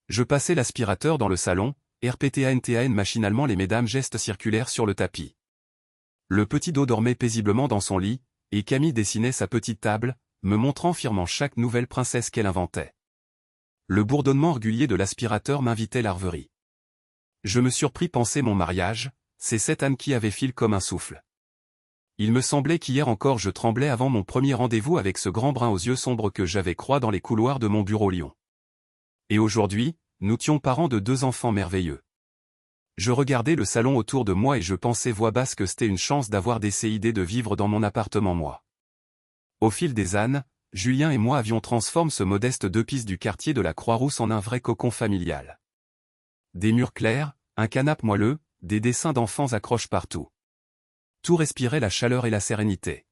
Je passai l'aspirateur dans le salon, RPTANTAN machinalement les mesdames gestes circulaires sur le tapis. Le petit dos dormait paisiblement dans son lit, et Camille dessinait sa petite table, me montrant fièrement chaque nouvelle princesse qu'elle inventait. Le bourdonnement régulier de l'aspirateur m'invitait larverie. Je me surpris penser mon mariage, c'est cette âne qui avait fil comme un souffle. Il me semblait qu'hier encore je tremblais avant mon premier rendez-vous avec ce grand brun aux yeux sombres que j'avais croisé dans les couloirs de mon bureau Lyon. Et aujourd'hui, nous étions parents de 2 enfants merveilleux. Je regardais le salon autour de moi et je pensais voix basse que c'était une chance d'avoir décidé de vivre dans mon appartement moi. Au fil des ânes, Julien et moi avions transformé ce modeste 2 pistes du quartier de la Croix-Rousse en un vrai cocon familial. Des murs clairs, un canapé moelleux, des dessins d'enfants accrochent partout. Tout respirait la chaleur et la sérénité.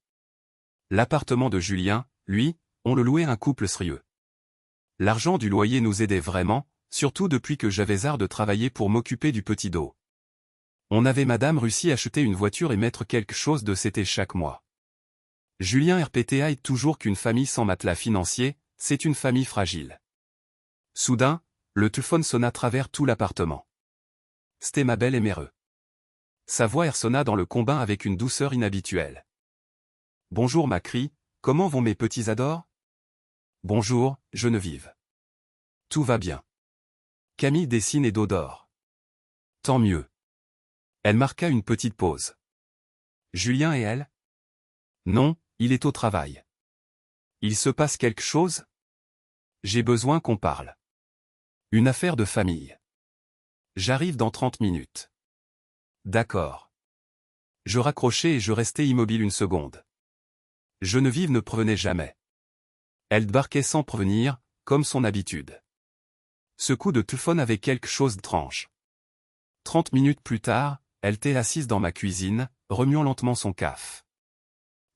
L'appartement de Julien, lui, on le louait un couple sérieux. L'argent du loyer nous aidait vraiment, surtout depuis que j'avais art de travailler pour m'occuper du petit dos. On avait madame réussi à acheter une voiture et mettre quelque chose de c'était chaque mois. Julien RPTA est toujours qu'une famille sans matelas financier, c'est une famille fragile. Soudain, le téléphone sonna à travers tout l'appartement. C'était ma belle Emereux. Sa voix ressonna dans le combat avec une douceur inhabituelle. Bonjour Macri, comment vont mes petits adores? Bonjour, Geneviève. Tout va bien. Camille dessine et dos dort. Tant mieux. Elle marqua une petite pause. Julien et elle? Non, il est au travail. Il se passe quelque chose? J'ai besoin qu'on parle. Une affaire de famille. J'arrive dans 30 minutes. D'accord. Je raccrochai et je restai immobile une seconde. Geneviève ne prévenait jamais. Elle débarquait sans prévenir, comme son habitude. Ce coup de téléphone avait quelque chose d'étrange. 30 minutes plus tard, elle était assise dans ma cuisine, remuant lentement son café.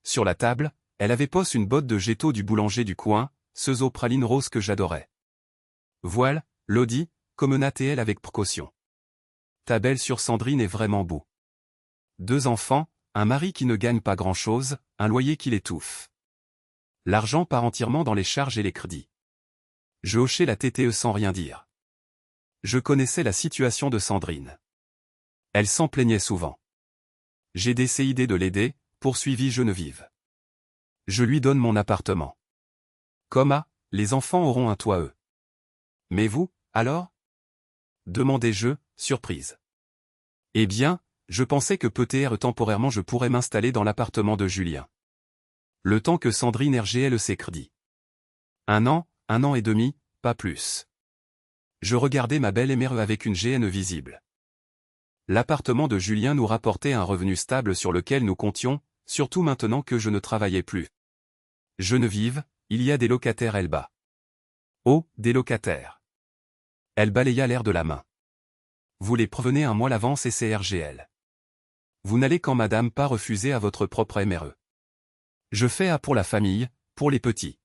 Sur la table, elle avait posé une botte de gâteaux du boulanger du coin, ceux aux pralines roses que j'adorais. Voile, Lodi, commentait-elle avec précaution. Ta belle sur Sandrine est vraiment beau. 2 enfants, un mari qui ne gagne pas grand-chose, un loyer qui l'étouffe. L'argent part entièrement dans les charges et les crédits. Je hochai la tête sans rien dire. Je connaissais la situation de Sandrine. Elle s'en plaignait souvent. J'ai décidé de l'aider, poursuivit Geneviève. Je lui donne mon appartement. Comment, les enfants auront un toit eux. Mais vous, alors? Demandai-je, surprise. Eh bien, je pensais que peut-être temporairement je pourrais m'installer dans l'appartement de Julien. Le temps que Sandrine RGL ses crédits. 1 an et demi, pas plus. Je regardais ma belle Emereux avec une gêne visible. L'appartement de Julien nous rapportait un revenu stable sur lequel nous comptions, surtout maintenant que je ne travaillais plus. Geneviève, il y a des locataires elle-bas. Oh, des locataires. Elle balaya l'air de la main. Vous les prévenez un mois l'avance et c'est RGL. Vous n'allez quand madame pas refuser à votre propre Emereux. Je fais A pour la famille, pour les petits.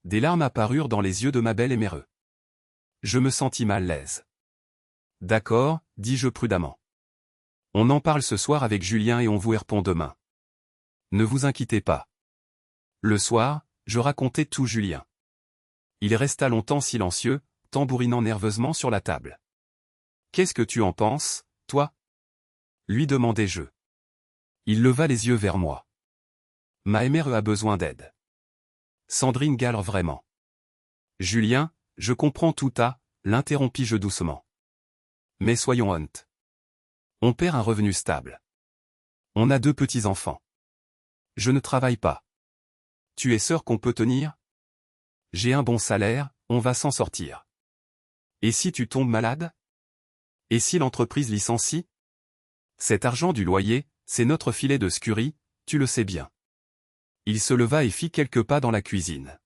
Des larmes apparurent dans les yeux de ma belle Emereux. Je me sentis mal à l'aise. D'accord, dis-je prudemment. On en parle ce soir avec Julien et on vous répond demain. Ne vous inquiétez pas. Le soir, je racontai tout Julien. Il resta longtemps silencieux, tambourinant nerveusement sur la table. Qu'est-ce que tu en penses, toi? Lui demandai-je. Il leva les yeux vers moi. Ma Emereux a besoin d'aide. Sandrine galère vraiment. Julien, je comprends tout à, l'interrompis-je doucement. Mais soyons honnêtes. On perd un revenu stable. On a 2 petits-enfants. Je ne travaille pas. Tu es sûr qu'on peut tenir? J'ai un bon salaire, on va s'en sortir. Et si tu tombes malade? Et si l'entreprise licencie? Cet argent du loyer, c'est notre filet de sécurité, tu le sais bien. Il se leva et fit quelques pas dans la cuisine.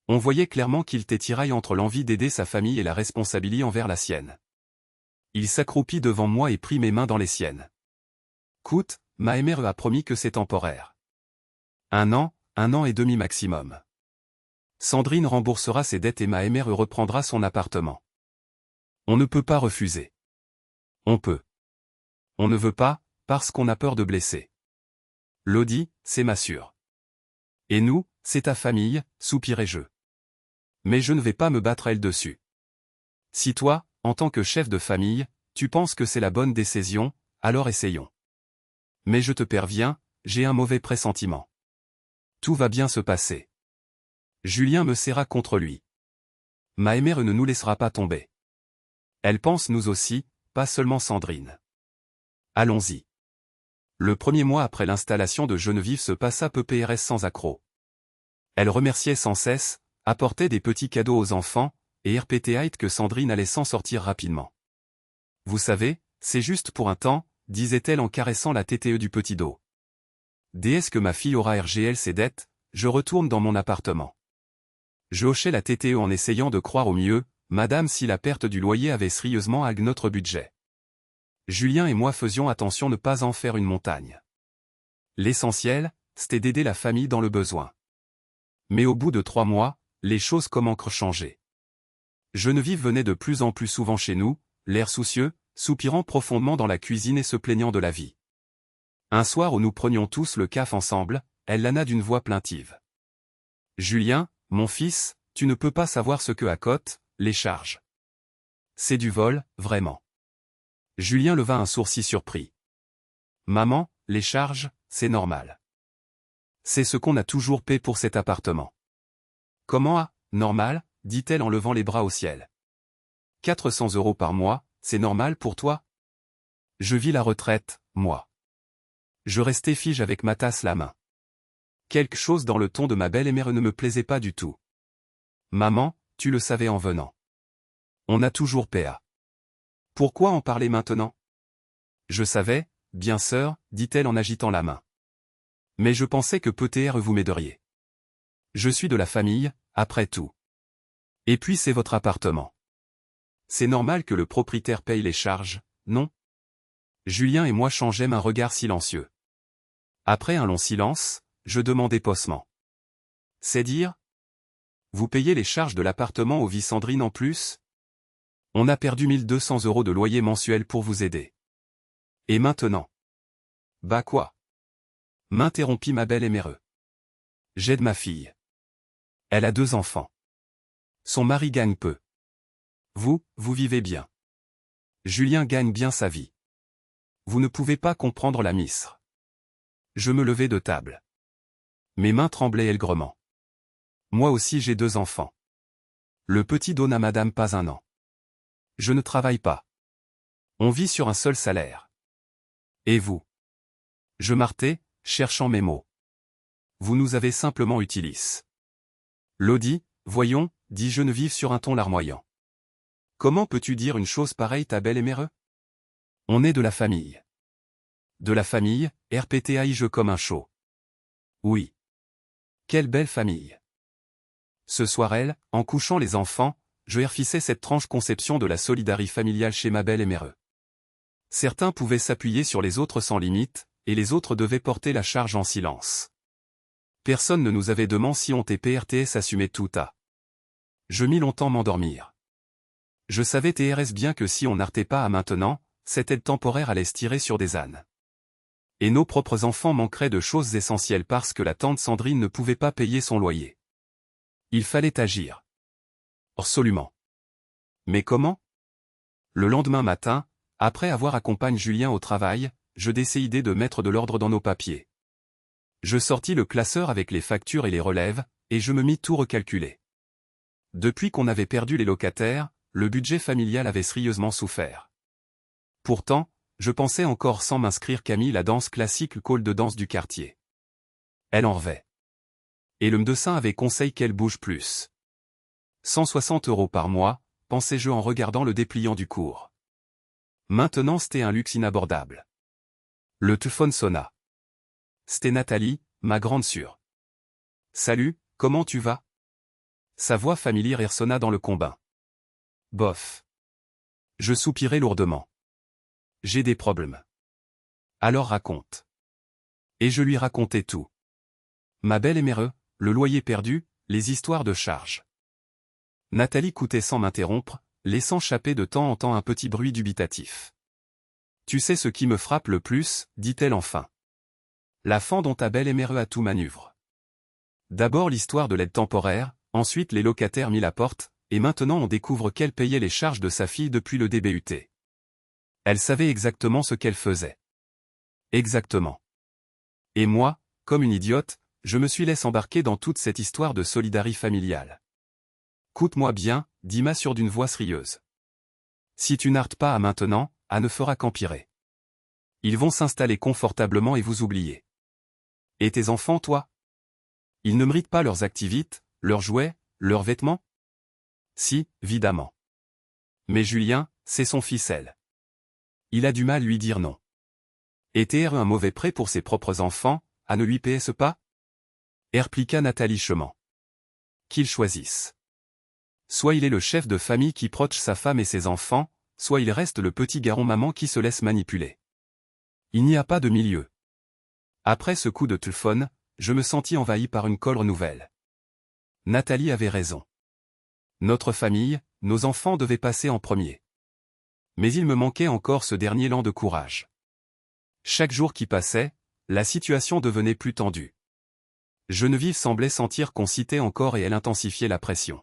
On voyait clairement qu'il tiraille entre l'envie d'aider sa famille et la responsabilité envers la sienne. Il s'accroupit devant moi et prit mes mains dans les siennes. Écoute, ma Emereux a promis que c'est temporaire. 1 an et demi maximum. Sandrine remboursera ses dettes et ma Emereux reprendra son appartement. On ne peut pas refuser. On peut. On ne veut pas, parce qu'on a peur de blesser. Lodi, c'est ma sûre. Et nous, c'est ta famille, soupirai-je. Mais je ne vais pas me battre elle dessus. Si toi, en tant que chef de famille, tu penses que c'est la bonne décision, alors essayons. Mais je te préviens, j'ai un mauvais pressentiment. Tout va bien se passer. Julien me serra contre lui. Ma mère ne nous laissera pas tomber. Elle pense nous aussi, pas seulement Sandrine. Allons-y. Le premier mois après l'installation de Geneviève se passa peu PRS sans accroc. Elle remerciait sans cesse, apportait des petits cadeaux aux enfants, et répétait que Sandrine allait s'en sortir rapidement. Vous savez, c'est juste pour un temps, disait-elle en caressant la TTE du petit dos. Dès que ma fille aura RGL ses dettes, je retourne dans mon appartement. Je hochais la TTE en essayant de croire au mieux, madame, si la perte du loyer avait sérieusement algue notre budget. Julien et moi faisions attention de ne pas en faire une montagne. L'essentiel, c'était d'aider la famille dans le besoin. Mais au bout de 3 mois, les choses commencent à changer. Geneviève venait de plus en plus souvent chez nous, l'air soucieux, soupirant profondément dans la cuisine et se plaignant de la vie. Un soir où nous prenions tous le café ensemble, elle lana d'une voix plaintive. « Julien, mon fils, tu ne peux pas savoir ce que à côté, les charges. C'est du vol, vraiment. » Julien leva un sourcil surpris. « Maman, les charges, c'est normal. C'est ce qu'on a toujours payé pour cet appartement. » « Comment ah, normal ?» dit-elle en levant les bras au ciel. 400 € par mois, c'est normal pour toi? Je vis la retraite, moi. Je restais fige avec ma tasse la main. Quelque chose dans le ton de ma belle-mère ne me plaisait pas du tout. Maman, tu le savais en venant. On a toujours PA. Pourquoi en parler maintenant? Je savais, bien sœur, dit-elle en agitant la main. Mais je pensais que peut-être vous m'aideriez. Je suis de la famille, après tout. Et puis c'est votre appartement. C'est normal que le propriétaire paye les charges, non? Julien et moi changeâmes un regard silencieux. Après un long silence, je demandai possement. C'est dire? Vous payez les charges de l'appartement au Sandrine en plus? On a perdu 1200 € de loyer mensuel pour vous aider. Et maintenant? Bah quoi? M'interrompit ma belle éméreux. J'aide ma fille. Elle a 2 enfants. Son mari gagne peu. Vous vivez bien. Julien gagne bien sa vie. Vous ne pouvez pas comprendre la misre. Je me levai de table. Mes mains tremblaient aigrement. Moi aussi j'ai 2 enfants. Le petit donne à madame pas un an. Je ne travaille pas. On vit sur un seul salaire. Et vous? Je martai, cherchant mes mots. Vous nous avez simplement utilis. Lodi, voyons, dit Geneviève sur un ton larmoyant. Comment peux-tu dire une chose pareille ta belle éméreux? On est de la famille. De la famille, répétai-je comme un chot. Oui. Quelle belle famille. Ce soir elle, en couchant les enfants, je refissais cette tranche conception de la solidarité familiale chez ma belle éméreux. Certains pouvaient s'appuyer sur les autres sans limite, et les autres devaient porter la charge en silence. Personne ne nous avait demandé si on TPRTS assumait tout à. Je mis longtemps m'endormir. Je savais TRS bien que si on n'arrêtait pas à maintenant, cette aide temporaire allait se tirer sur des ânes. Et nos propres enfants manqueraient de choses essentielles parce que la tante Sandrine ne pouvait pas payer son loyer. Il fallait agir. Absolument. Mais comment? Le lendemain matin, après avoir accompagné Julien au travail, je décidai de mettre de l'ordre dans nos papiers. Je sortis le classeur avec les factures et les relèves, et je me mis tout recalculer. Depuis qu'on avait perdu les locataires, le budget familial avait sérieusement souffert. Pourtant, je pensais encore sans m'inscrire Camille la danse classique call de danse du quartier. Elle en rêvait. Et le médecin avait conseillé qu'elle bouge plus. 160 € par mois, pensais-je en regardant le dépliant du cours. Maintenant c'était un luxe inabordable. Le téléphone sonna. C'était Nathalie, ma grande sœur. Salut, comment tu vas? Sa voix familière ressonna dans le combat. Bof. Je soupirai lourdement. J'ai des problèmes. Alors raconte. Et je lui racontai tout. Ma belle éméreux, le loyer perdu, les histoires de charges. Nathalie écoutait sans m'interrompre, laissant échapper de temps en temps un petit bruit dubitatif. Tu sais ce qui me frappe le plus, dit-elle enfin. La fan dont ta belle éméreux a tout manœuvre. D'abord l'histoire de l'aide temporaire, ensuite les locataires mis la porte, et maintenant on découvre qu'elle payait les charges de sa fille depuis le DBUT. Elle savait exactement ce qu'elle faisait. Exactement. Et moi, comme une idiote, je me suis laissé embarquer dans toute cette histoire de solidarité familiale. Coute-moi bien, dit Massure d'une voix rieuse. Si tu n'arrêtes pas à maintenant, à ne fera qu'empirer. Ils vont s'installer confortablement et vous oublier. Et tes enfants, toi? Ils ne méritent pas leurs activités, leurs jouets, leurs vêtements? Si, évidemment. Mais Julien, c'est son fils elle. Il a du mal lui dire non. Était-ce un mauvais prêt pour ses propres enfants, à ne lui payer pas? Répliqua Nathalie chement. Qu'il choisisse. Soit il est le chef de famille qui protège sa femme et ses enfants, soit il reste le petit garçon maman qui se laisse manipuler. Il n'y a pas de milieu. Après ce coup de téléphone, je me sentis envahi par une colère nouvelle. Nathalie avait raison. Notre famille, nos enfants devaient passer en premier. Mais il me manquait encore ce dernier élan de courage. Chaque jour qui passait, la situation devenait plus tendue. Geneviève semblait sentir qu'on citait encore et elle intensifiait la pression.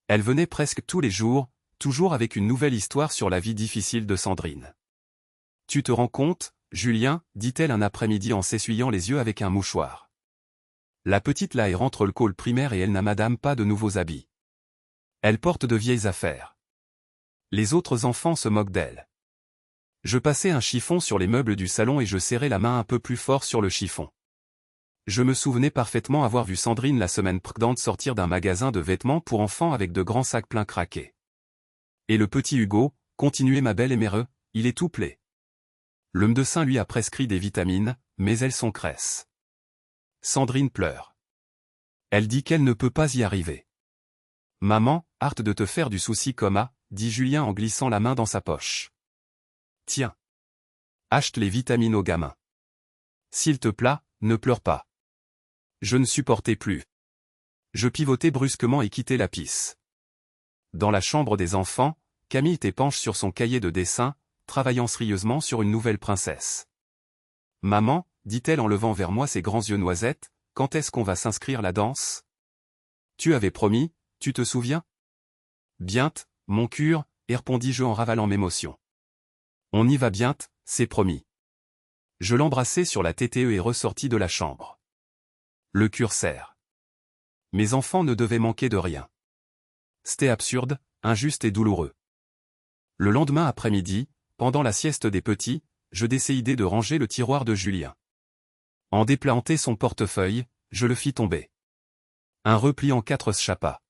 Elle venait presque tous les jours, toujours avec une nouvelle histoire sur la vie difficile de Sandrine. Tu te rends compte, Julien, dit-elle un après-midi en s'essuyant les yeux avec un mouchoir. La petite là rentre le col primaire et elle n'a madame pas de nouveaux habits. Elle porte de vieilles affaires. Les autres enfants se moquent d'elle. Je passais un chiffon sur les meubles du salon et je serrais la main un peu plus fort sur le chiffon. Je me souvenais parfaitement avoir vu Sandrine la semaine précédente sortir d'un magasin de vêtements pour enfants avec de grands sacs pleins craqués. Et le petit Hugo, continuait ma belle éméreux, il est tout plaid. Le médecin lui a prescrit des vitamines, mais elles sont crasses. Sandrine pleure. Elle dit qu'elle ne peut pas y arriver. Maman, hâte de te faire du souci commun, dit Julien en glissant la main dans sa poche. Tiens. Achète les vitamines au gamin. S'il te plaît, ne pleure pas. Je ne supportais plus. Je pivotais brusquement et quittais la pisse. Dans la chambre des enfants, Camille était penche sur son cahier de dessin, travaillant sérieusement sur une nouvelle princesse. Maman, dit-elle en levant vers moi ses grands yeux noisettes, quand est-ce qu'on va s'inscrire la danse? Tu avais promis, tu te souviens? Bientôt, mon cœur, répondis-je en ravalant mes émotions. On y va bientôt, c'est promis. Je l'embrassai sur la TTE et ressortis de la chambre. Le cœur serre. Mes enfants ne devaient manquer de rien. C'était absurde, injuste et douloureux. Le lendemain après-midi, pendant la sieste des petits, je décidai de ranger le tiroir de Julien. En déplanter son portefeuille, je le fis tomber. Un repli en 4 s'échappa.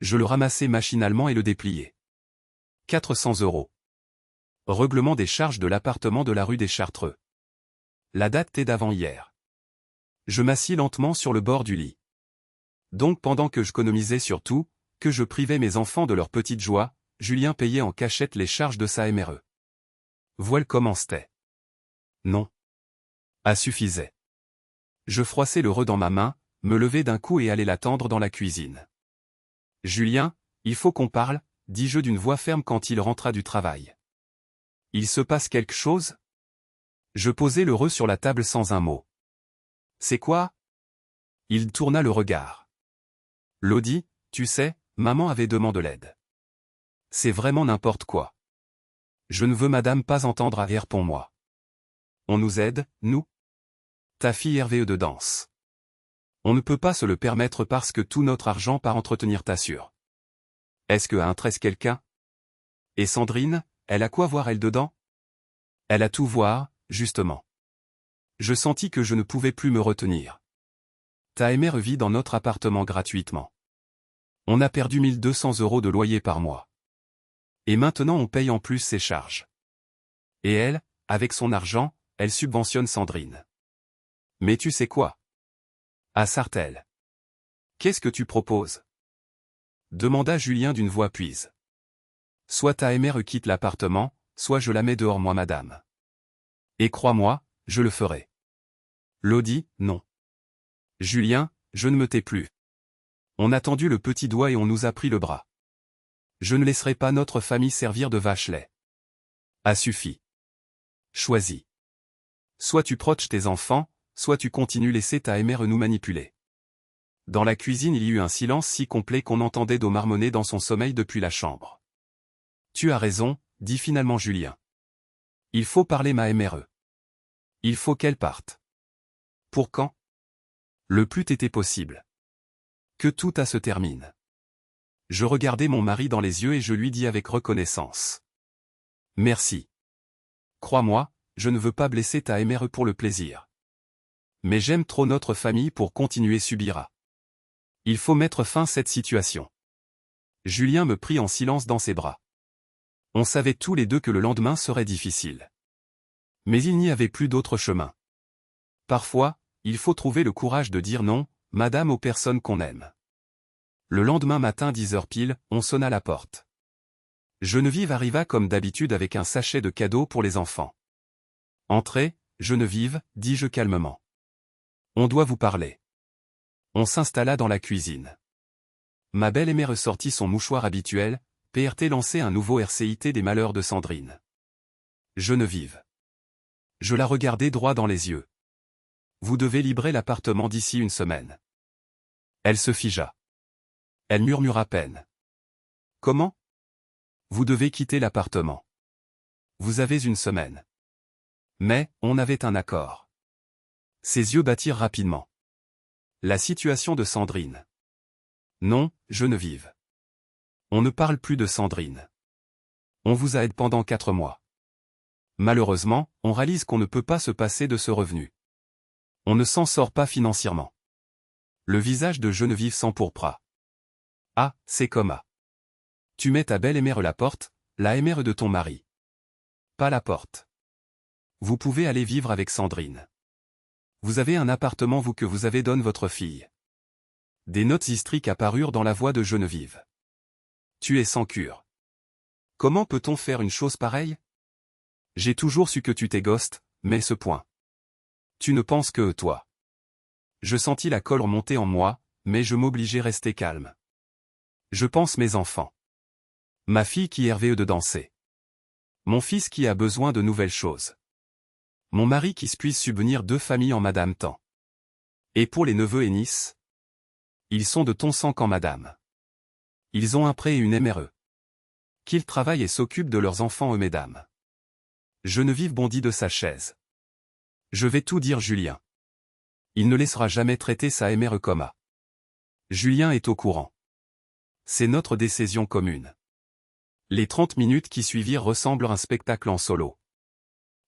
Je le ramassai machinalement et le dépliai. 400 €. Règlement des charges de l'appartement de la rue des Chartreux. La date est d'avant-hier. Je m'assis lentement sur le bord du lit. Donc pendant que j'économisais sur tout, que je privais mes enfants de leur petite joie, Julien payait en cachette les charges de sa MRE. Voilà comment c'était. Non. Ah suffisait. Je froissai le dans ma main, me levai d'un coup et allai l'attendre dans la cuisine. Julien, il faut qu'on parle, dis-je d'une voix ferme quand il rentra du travail. Il se passe quelque chose? Je posai le sur la table sans un mot. C'est quoi? Il tourna le regard. Lodi, tu sais, maman avait demandé l'aide. C'est vraiment n'importe quoi. Je ne veux madame pas entendre arrière pour moi. On nous aide, nous? Ta fille Hervé de danse. On ne peut pas se le permettre parce que tout notre argent part entretenir ta sûre. Est-ce que intéresse quelqu'un? Et Sandrine, elle a quoi voir elle dedans? Elle a tout voir, justement. Je sentis que je ne pouvais plus me retenir. Ta mère vit dans notre appartement gratuitement. On a perdu 1200 € de loyer par mois. Et maintenant on paye en plus ses charges. Et elle, avec son argent, elle subventionne Sandrine. Mais tu sais quoi? Ah Sartelle. Qu'est-ce que tu proposes? Demanda Julien d'une voix puise. Soit ta mère quitte l'appartement, soit je la mets dehors moi madame. Et crois-moi, je le ferai. Lodi, non. Julien, je ne me tais plus. On a tendu le petit doigt et on nous a pris le bras. Je ne laisserai pas notre famille servir de vache-lait. Ah suffit. Choisis. Soit tu proches tes enfants, soit tu continues laisser ta mère nous manipuler. Dans la cuisine il y eut un silence si complet qu'on entendait d'eau marmonner dans son sommeil depuis la chambre. Tu as raison, dit finalement Julien. Il faut parler ma MRE. Il faut qu'elle parte. Pour quand? Le plus tôt possible. Que tout se termine. Je regardai mon mari dans les yeux et je lui dis avec reconnaissance. Merci. Crois-moi, je ne veux pas blesser ta MRE pour le plaisir. Mais j'aime trop notre famille pour continuer subira. Il faut mettre fin à cette situation. Julien me prit en silence dans ses bras. On savait tous les deux que le lendemain serait difficile. Mais il n'y avait plus d'autre chemin. Parfois, il faut trouver le courage de dire non, madame, aux personnes qu'on aime. Le lendemain matin 10h pile, on sonna à la porte. Geneviève arriva comme d'habitude avec un sachet de cadeaux pour les enfants. Entrez, Geneviève, dis-je calmement. On doit vous parler. On s'installa dans la cuisine. Ma belle-mère ressortit son mouchoir habituel, PRT lançait un nouveau RCIT des malheurs de Sandrine. Geneviève. Je la regardai droit dans les yeux. Vous devez libérer l'appartement d'ici une semaine. Elle se figea. Elle murmura à peine. Comment? Vous devez quitter l'appartement. Vous avez une semaine. Mais, on avait un accord. Ses yeux battirent rapidement. La situation de Sandrine. Non, Geneviève. On ne parle plus de Sandrine. On vous aide pendant 4 mois. Malheureusement, on réalise qu'on ne peut pas se passer de ce revenu. On ne s'en sort pas financièrement. Le visage de Geneviève s'empourpra. Ah, c'est comme ça. Tu mets ta belle-mère à la porte, la mère de ton mari. Pas la porte. Vous pouvez aller vivre avec Sandrine. Vous avez un appartement vous que vous avez donné votre fille. Des notes hystériques apparurent dans la voix de Geneviève. Tu es sans cure. Comment peut-on faire une chose pareille? J'ai toujours su que tu t'es ghost, mais ce point. Tu ne penses que toi. Je sentis la colère monter en moi, mais je m'obligeai à rester calme. Je pense mes enfants. Ma fille qui est rêveuse de danser. Mon fils qui a besoin de nouvelles choses. Mon mari qui puisse subvenir 2 familles en madame temps. Et pour les neveux et nièces? Ils sont de ton sang qu'en madame. Ils ont un prêt et une MRE. Qu'ils travaillent et s'occupent de leurs enfants eux mesdames. Geneviève bondit de sa chaise. Je vais tout dire Julien. Il ne laissera jamais traiter sa MRE comme ça. Julien est au courant. C'est notre décision commune. Les 30 minutes qui suivirent ressemblent à un spectacle en solo.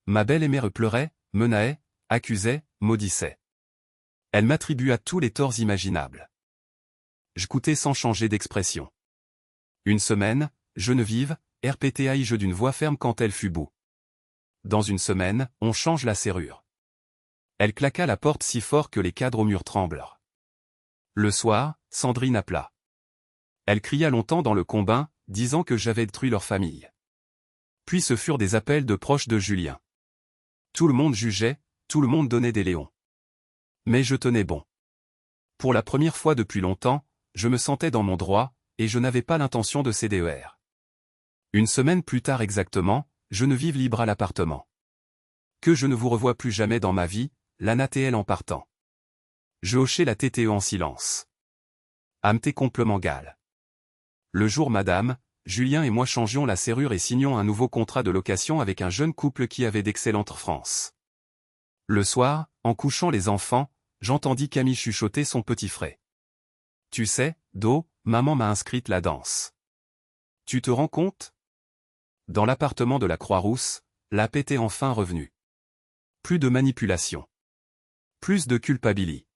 Ma belle MRE pleurait, menaçait, accusait, maudissait. Elle m'attribua tous les torts imaginables. J'écoutais sans changer d'expression. Une semaine, Geneviève, RPTAI d'une voix ferme quand elle fut bout. Dans une semaine, on change la serrure. Elle claqua la porte si fort que les cadres au mur tremblèrent. Le soir, Sandrine appela. Elle cria longtemps dans le combin, disant que j'avais détruit leur famille. Puis ce furent des appels de proches de Julien. Tout le monde jugeait, tout le monde donnait des léons. Mais je tenais bon. Pour la première fois depuis longtemps, je me sentais dans mon droit, et je n'avais pas l'intention de céder ER. Une semaine plus tard exactement, Geneviève libéra l'appartement. Que je ne vous revois plus jamais dans ma vie, l'ANATL en partant. Je hochai la TTE en silence. Amté complement gal. Le jour madame, Julien et moi changions la serrure et signions un nouveau contrat de location avec un jeune couple qui avait d'excellentes France. Le soir, en couchant les enfants, j'entendis Camille chuchoter son petit frais. Tu sais, Do, maman m'a inscrite la danse. Tu te rends compte? Dans l'appartement de la Croix-Rousse, la paix était enfin revenue. Plus de manipulation. Plus de culpabilité.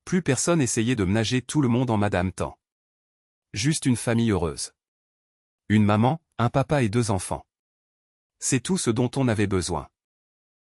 Plus personne essayait de ménager tout le monde en madame temps. Juste une famille heureuse. Une maman, un papa et 2 enfants. C'est tout ce dont on avait besoin.